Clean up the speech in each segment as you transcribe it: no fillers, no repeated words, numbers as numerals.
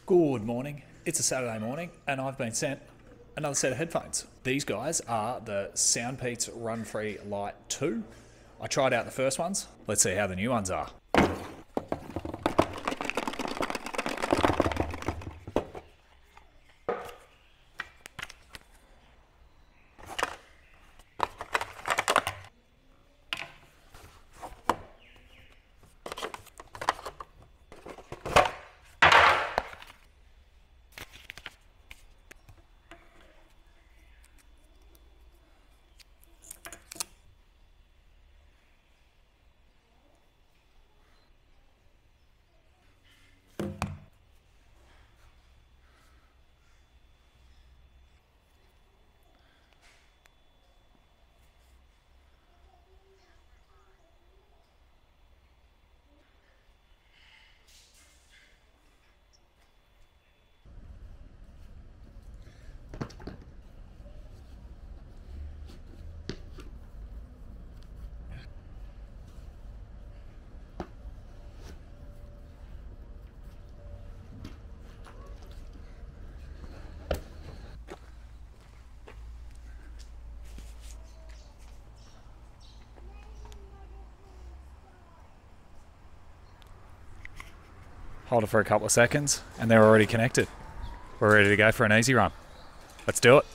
Good morning. It's a Saturday morning and I've been sent another set of headphones. These guys are the SoundPEATS Runfree Lite 2. I tried out the first ones. Let's see how the new ones are. Hold it for a couple of seconds and they're already connected. We're ready to go for an easy run. Let's do it.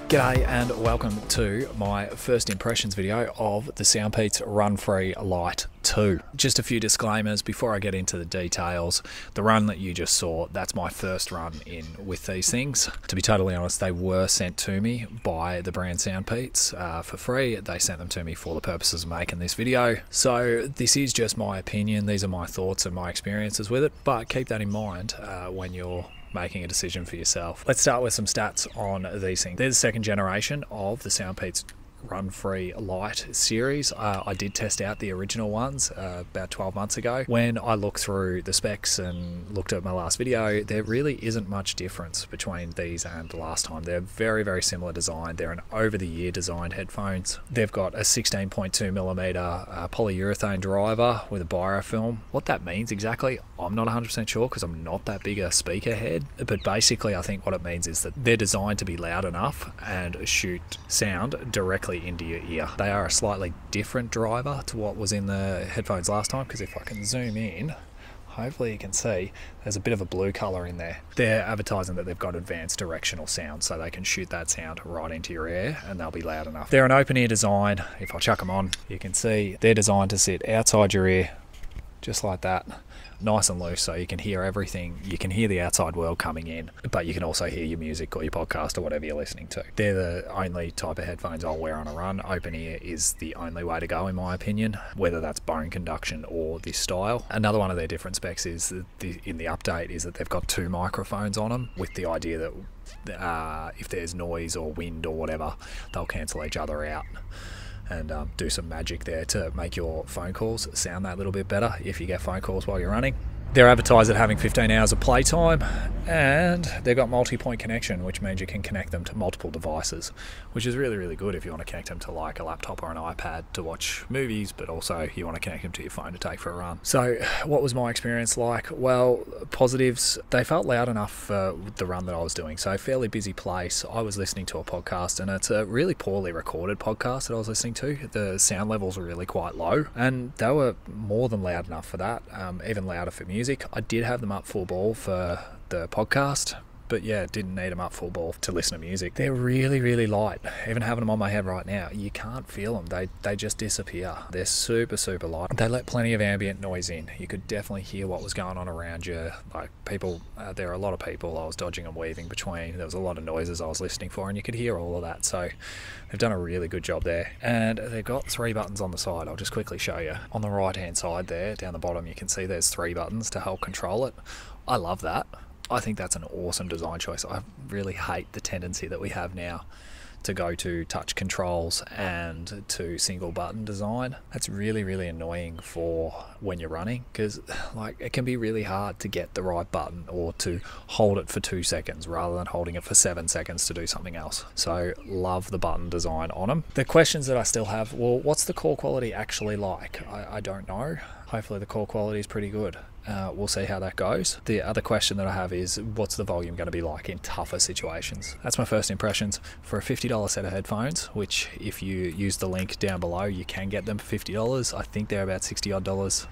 G'day and welcome to my first impressions video of the SoundPEATS Runfree Lite 2. Just a few disclaimers before I get into the details. The run that you just saw, that's my first run in with these things. To be totally honest, they were sent to me by the brand SoundPEATS for free. They sent them to me for the purposes of making this video. So this is just my opinion. These are my thoughts and my experiences with it, but keep that in mind when you're making a decision for yourself. Let's start with some stats on these things. They're the second generation of the SoundPEATS Runfree Lite series. I did test out the original ones about 12 months ago. When I looked through the specs and looked at my last video, there really isn't much difference between these and the last time. They're very, very similar design. They're an over-the-year designed headphones. They've got a 16.2mm polyurethane driver with a biofilm. What that means exactly, I'm not 100% sure because I'm not that big a speaker head, but basically I think what it means is that they're designed to be loud enough and shoot sound directly into your ear. They are a slightly different driver to what was in the headphones last time, because if I can zoom in, hopefully you can see there's a bit of a blue color in there. They're advertising that they've got advanced directional sound, so they can shoot that sound right into your ear and they'll be loud enough. They're an open ear design. If I chuck them on, you can see they're designed to sit outside your ear just like that, nice and loose, so you can hear everything. You can hear the outside world coming in, but you can also hear your music or your podcast or whatever you're listening to. They're the only type of headphones I'll wear on a run. Open ear is the only way to go in my opinion, whether that's bone conduction or this style. Another one of their different specs is that in the update is that they've got 2 microphones on them, with the idea that if there's noise or wind or whatever, they'll cancel each other out and do some magic there to make your phone calls sound that little bit better if you get phone calls while you're running. They're advertised at having 15 hours of playtime, and they've got multi-point connection, which means you can connect them to multiple devices, which is really, really good if you want to connect them to like a laptop or an iPad to watch movies, but also you want to connect them to your phone to take for a run. So what was my experience like? Well, positives, they felt loud enough for the run that I was doing. So fairly busy place. I was listening to a podcast, and it's a really poorly recorded podcast that I was listening to. The sound levels were really quite low, and they were more than loud enough for that, even louder for music. I did have them up full ball for the podcast, but yeah, didn't need them up full ball to listen to music. They're really, really light. Even having them on my head right now, you can't feel them. They just disappear. They're super, super light. They let plenty of ambient noise in. You could definitely hear what was going on around you. Like people, there are a lot of people I was dodging and weaving between. There was a lot of noises I was listening for, and you could hear all of that. So they've done a really good job there. And they've got 3 buttons on the side. I'll just quickly show you. On the right hand side there, down the bottom, you can see there's 3 buttons to help control it. I love that. I think that's an awesome design choice. I really hate the tendency that we have now to go to touch controls and to single button design. That's really, really annoying for when you're running, because like it can be really hard to get the right button or to hold it for 2 seconds rather than holding it for 7 seconds to do something else. So love the button design on them. The questions that I still have, well, what's the core quality actually like? I don't know. Hopefully the core quality is pretty good. We'll see how that goes. The other question that I have is, what's the volume going to be like in tougher situations? That's my first impressions for a $50 set of headphones, which if you use the link down below, you can get them for $50. I think they're about $60 odd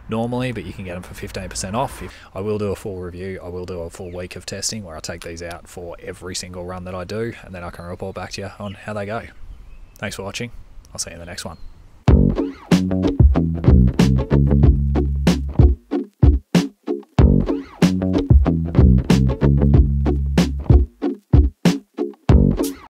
normally, but you can get them for 15% off. I will do a full review. I will do a full week of testing where I take these out for every single run that I do, and then I can report back to you on how they go. Thanks for watching. I'll see you in the next one.